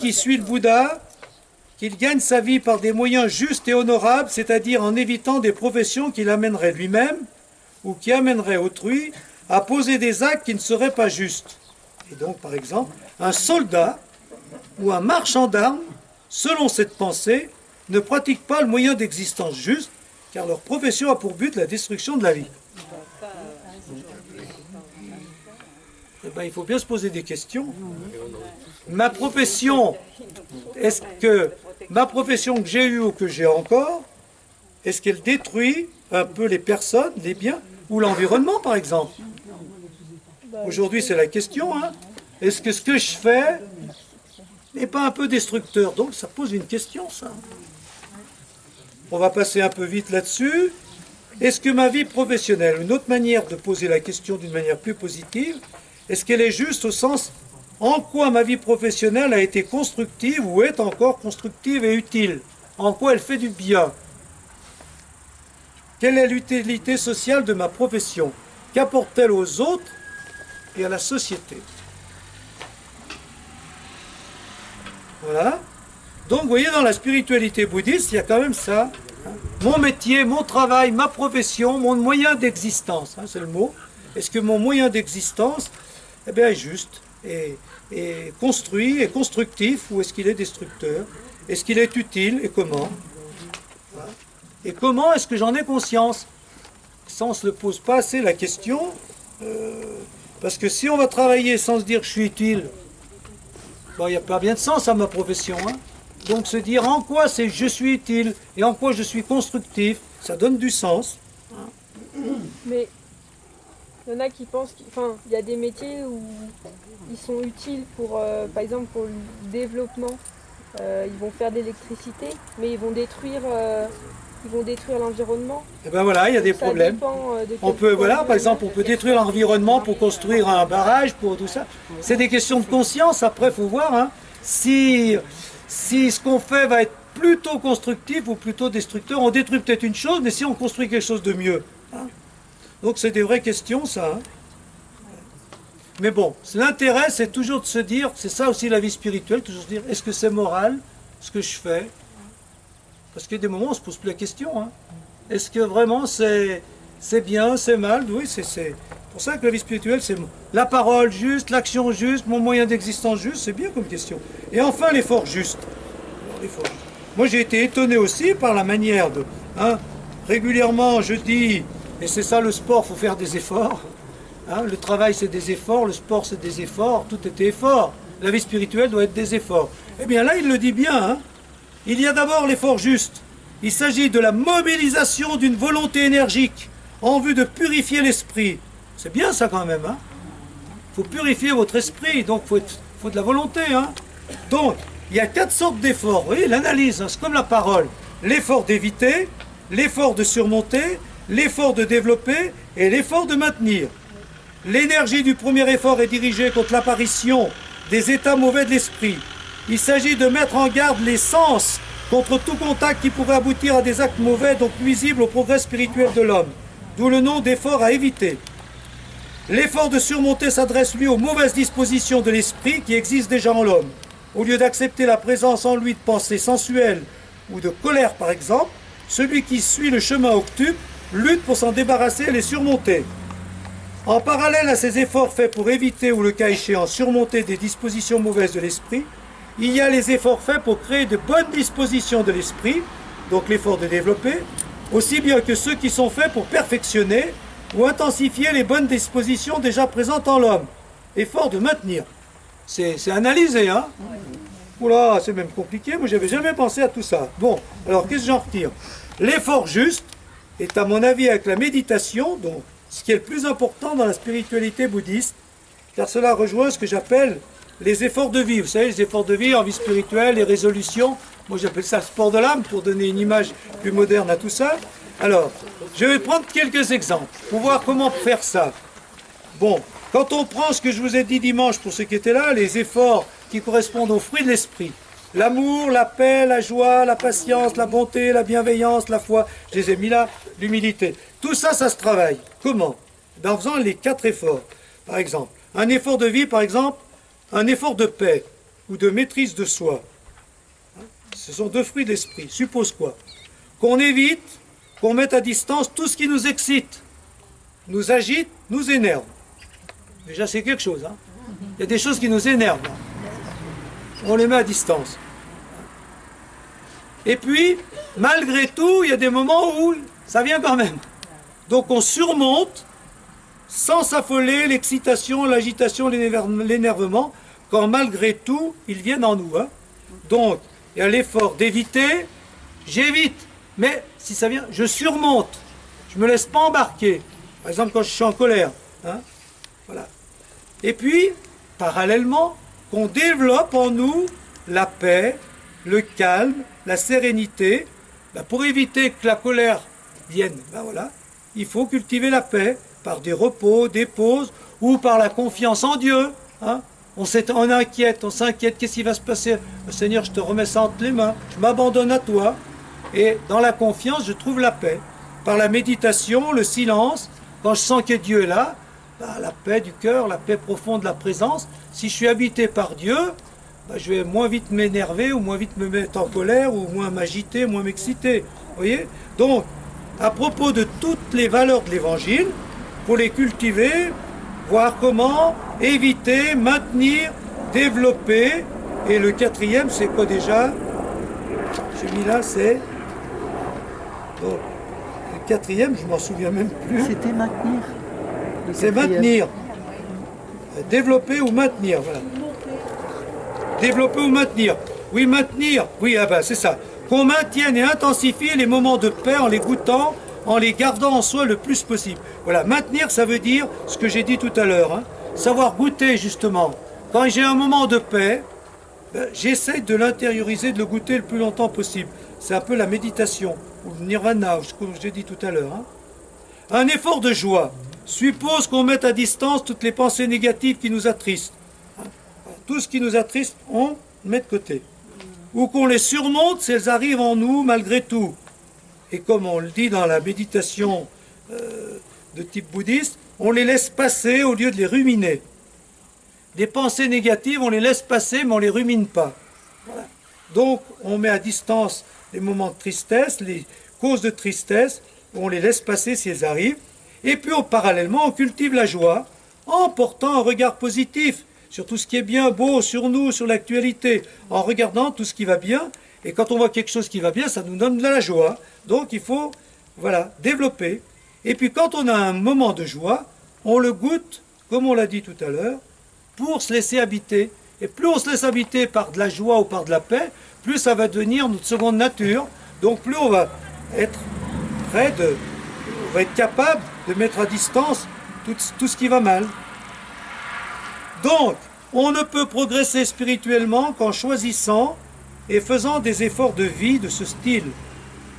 qui suit le Bouddha, qu'il gagne sa vie par des moyens justes et honorables, c'est-à-dire en évitant des professions qu'il amènerait lui-même ou qui amèneraient autrui à poser des actes qui ne seraient pas justes. Et donc, par exemple, un soldat ou un marchand d'armes, selon cette pensée, ne pratiquent pas le moyen d'existence juste, car leur profession a pour but la destruction de la vie. Eh bien, il faut bien se poser des questions. Ma profession, est-ce que ma profession que j'ai eue ou que j'ai encore, est-ce qu'elle détruit un peu les personnes, les biens, ou l'environnement, par exemple? Aujourd'hui, c'est la question. Hein. Est-ce que ce que je fais n'est pas un peu destructeur? Donc, ça pose une question, ça. On va passer un peu vite là-dessus. Est-ce que ma vie professionnelle, une autre manière de poser la question d'une manière plus positive, est-ce qu'elle est juste au sens en quoi ma vie professionnelle a été constructive ou est encore constructive et utile? En quoi elle fait du bien? Quelle est l'utilité sociale de ma profession? Qu'apporte-t-elle aux autres et à la société? Voilà. Donc, vous voyez, dans la spiritualité bouddhiste, il y a quand même ça. Hein. Mon métier, mon travail, ma profession, mon moyen d'existence, hein, c'est le mot. Est-ce que mon moyen d'existence est juste, est construit, est constructif, ou est-ce qu'il est destructeur? Est-ce qu'il est utile, et comment? Voilà. Et comment est-ce que j'en ai conscience? Ça, on ne se le pose pas assez la question, parce que si on va travailler sans se dire que je suis utile, il n'y a pas bien de sens à ma profession. Hein. Donc se dire en quoi c'est je suis utile et en quoi je suis constructif, ça donne du sens. Mais il y en a qui pensent il y a des métiers où ils sont utiles pour, par exemple, pour le développement. Ils vont faire de l'électricité, mais ils vont détruire l'environnement. Et ben voilà, il y a des problèmes. On peut, voilà, par exemple, on peut détruire l'environnement pour construire un barrage, pour tout ça. C'est des questions de conscience. Après, il faut voir hein, si ce qu'on fait va être plutôt constructif ou plutôt destructeur. On détruit peut-être une chose, mais si on construit quelque chose de mieux. Hein. Donc c'est des vraies questions, ça. Hein. Mais bon, l'intérêt, c'est toujours de se dire, c'est ça aussi la vie spirituelle, toujours se dire, est-ce que c'est moral, ce que je fais? Parce qu'il y a des moments où on ne se pose plus la question. Hein. Est-ce que vraiment c'est bien, c'est mal? Oui, c'est pour ça que la vie spirituelle, c'est la parole juste, l'action juste, mon moyen d'existence juste, c'est bien comme question. Et enfin, l'effort juste. Moi, j'ai été étonné aussi par la manière de... Hein, régulièrement, je dis, et c'est ça le sport, il faut faire des efforts. Hein, le travail, c'est des efforts, le sport, c'est des efforts, tout est effort. La vie spirituelle doit être des efforts. Eh bien là, il le dit bien, hein. Il y a d'abord l'effort juste. Il s'agit de la mobilisation d'une volonté énergique en vue de purifier l'esprit. C'est bien ça quand même. Hein. Il faut purifier votre esprit, donc il faut de la volonté. Hein. Donc, il y a 4 sortes d'efforts. Vous voyez, l'analyse, hein, c'est comme la parole. L'effort d'éviter, l'effort de surmonter, l'effort de développer et l'effort de maintenir. L'énergie du premier effort est dirigée contre l'apparition des états mauvais de l'esprit. Il s'agit de mettre en garde les sens contre tout contact qui pourrait aboutir à des actes mauvais, donc nuisibles au progrès spirituel de l'homme. D'où le nom d'effort à éviter. L'effort de surmonter s'adresse lui aux mauvaises dispositions de l'esprit qui existent déjà en l'homme. Au lieu d'accepter la présence en lui de pensées sensuelles ou de colère par exemple, celui qui suit le chemin octuple lutte pour s'en débarrasser et les surmonter. En parallèle à ces efforts faits pour éviter ou le cas échéant surmonter des dispositions mauvaises de l'esprit, il y a les efforts faits pour créer de bonnes dispositions de l'esprit, donc l'effort de développer, aussi bien que ceux qui sont faits pour perfectionner ou intensifier les bonnes dispositions déjà présentes en l'homme. Effort de maintenir. C'est analysé, hein? Oula, c'est même compliqué, moi j'avais jamais pensé à tout ça. Bon, alors qu'est-ce que j'en retire? L'effort juste est à mon avis avec la méditation, donc ce qui est le plus important dans la spiritualité bouddhiste, car cela rejoint ce que j'appelle les efforts de vie. Vous savez, les efforts de vie en vie spirituelle, les résolutions, moi j'appelle ça le sport de l'âme, pour donner une image plus moderne à tout ça. Alors, je vais prendre quelques exemples, pour voir comment faire ça. Bon, quand on prend ce que je vous ai dit dimanche, pour ceux qui étaient là, les efforts qui correspondent aux fruits de l'esprit, l'amour, la paix, la joie, la patience, la bonté, la bienveillance, la foi, je les ai mis là, l'humilité. Tout ça, ça se travaille. Comment? En faisant les 4 efforts. Par exemple, un effort de vie, par exemple, un effort de paix. ou de maîtrise de soi. Ce sont deux fruits de l'esprit. Suppose quoi? Qu'on évite, qu'on mette à distance tout ce qui nous excite, nous agite, nous énerve. Déjà, c'est quelque chose. Hein. Il y a des choses qui nous énervent. Là. On les met à distance. Et puis, malgré tout, il y a des moments où ça vient quand même. Donc on surmonte, sans s'affoler, l'excitation, l'agitation, l'énervement, quand malgré tout, ils viennent en nous. Hein. Donc, il y a l'effort d'éviter, j'évite. Mais si ça vient, je surmonte. Je ne me laisse pas embarquer. Par exemple, quand je suis en colère. Hein, voilà. Et puis, parallèlement, qu'on développe en nous la paix, le calme, la sérénité. Ben, pour éviter que la colère vienne, ben voilà, il faut cultiver la paix par des repos, des pauses, ou par la confiance en Dieu. Hein. On s'inquiète, qu'est-ce qui va se passer? Seigneur, je te remets ça entre les mains, je m'abandonne à toi. Et dans la confiance, je trouve la paix. Par la méditation, le silence, quand je sens que Dieu est là, bah, la paix du cœur, la paix profonde de la présence. Si je suis habité par Dieu, bah, je vais moins vite m'énerver, ou moins vite me mettre en colère, ou moins m'agiter, moins m'exciter. Vous voyez? Donc, à propos de toutes les valeurs de l'Évangile, pour les cultiver, voir comment éviter, maintenir, développer. Et le quatrième, c'est quoi déjà? J'ai mis là, c'est... Donc, le quatrième, je ne m'en souviens même plus. C'était maintenir. C'est maintenir. Développer ou maintenir, voilà. Développer ou maintenir. Oui, maintenir. Oui, ah ben, c'est ça. Qu'on maintienne et intensifie les moments de paix en les goûtant, en les gardant en soi le plus possible. Voilà, maintenir, ça veut dire ce que j'ai dit tout à l'heure. Hein. Savoir goûter, justement. Quand j'ai un moment de paix, ben, j'essaie de l'intérioriser, de le goûter le plus longtemps possible. C'est un peu la méditation, ou le nirvana, comme j'ai dit tout à l'heure. Hein. Un effort de joie suppose qu'on mette à distance toutes les pensées négatives qui nous attristent. Hein. Tout ce qui nous attriste, on le met de côté. Ou qu'on les surmonte si elles arrivent en nous malgré tout. Et comme on le dit dans la méditation de type bouddhiste, on les laisse passer au lieu de les ruminer. Des pensées négatives, on les laisse passer, mais on ne les rumine pas. Voilà. Donc, on met à distance les moments de tristesse, les causes de tristesse, on les laisse passer si elles arrivent. Et puis, parallèlement, on cultive la joie en portant un regard positif sur tout ce qui est bien, beau, sur nous, sur l'actualité, en regardant tout ce qui va bien. Et quand on voit quelque chose qui va bien, ça nous donne de la joie. Donc, il faut, voilà, développer. Et puis, quand on a un moment de joie, on le goûte, comme on l'a dit tout à l'heure, pour se laisser habiter. Et plus on se laisse habiter par de la joie ou par de la paix, plus ça va devenir notre seconde nature. Donc plus on va être on va être capable de mettre à distance tout ce qui va mal. Donc, on ne peut progresser spirituellement qu'en choisissant et faisant des efforts de vie de ce style,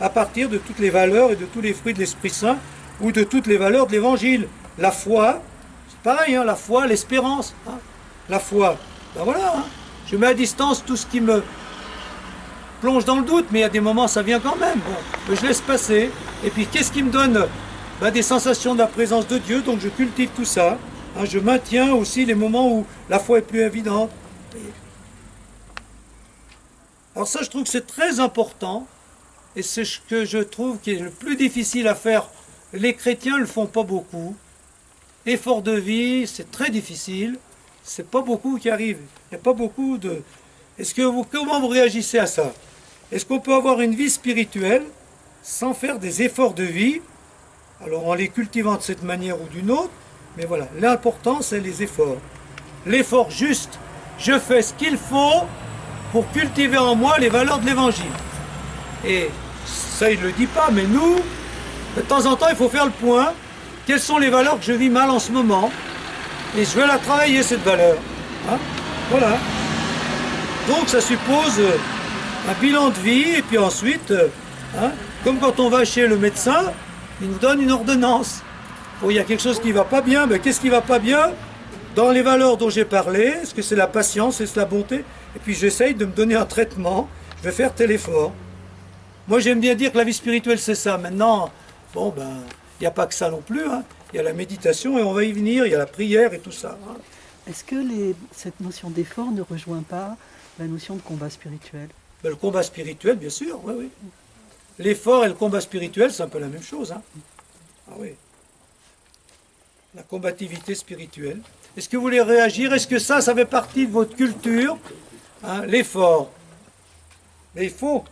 à partir de toutes les valeurs et de tous les fruits de l'Esprit Saint, ou de toutes les valeurs de l'Évangile. La foi, c'est pareil, hein, la foi, l'espérance. Hein. La foi, ben voilà, hein, je mets à distance tout ce qui me plonge dans le doute, mais il y a des moments, ça vient quand même. Bon, je laisse passer. Et puis, qu'est-ce qui me donne des sensations de la présence de Dieu? Donc, je cultive tout ça. Hein, je maintiens aussi les moments où la foi est plus évidente. Alors ça, je trouve que c'est très important. Et c'est ce que je trouve qui est le plus difficile à faire. Les chrétiens ne le font pas beaucoup. Effort de vie, c'est très difficile. C'est pas beaucoup qui arrive. Il n'y a pas beaucoup de... Comment vous réagissez à ça? Est-ce qu'on peut avoir une vie spirituelle sans faire des efforts de vie? Alors en les cultivant de cette manière ou d'une autre, mais voilà, l'important c'est les efforts. L'effort juste, je fais ce qu'il faut pour cultiver en moi les valeurs de l'Évangile. Et ça, il ne le dit pas, mais nous, de temps en temps, il faut faire le point. Quelles sont les valeurs que je vis mal en ce moment? Et je vais la travailler, cette valeur. Hein, voilà. Donc ça suppose un bilan de vie, et puis ensuite, hein, comme quand on va chez le médecin, il nous donne une ordonnance. Oh, il y a quelque chose qui ne va pas bien, mais qu'est-ce qui ne va pas bien? Dans les valeurs dont j'ai parlé, est-ce que c'est la patience, est-ce la bonté? Et puis j'essaye de me donner un traitement, je vais faire tel effort. Moi j'aime bien dire que la vie spirituelle c'est ça. Maintenant, bon ben, il n'y a pas que ça non plus, hein. Il y a la méditation et on va y venir, il y a la prière et tout ça. Hein. Est-ce que cette notion d'effort ne rejoint pas la notion de combat spirituel. Ben, le combat spirituel, bien sûr, oui, oui. L'effort et le combat spirituel, c'est un peu la même chose. Hein. Ah oui. La combativité spirituelle. Est-ce que vous voulez réagir? Est-ce que ça fait partie de votre culture, hein, l'effort? Mais il faut.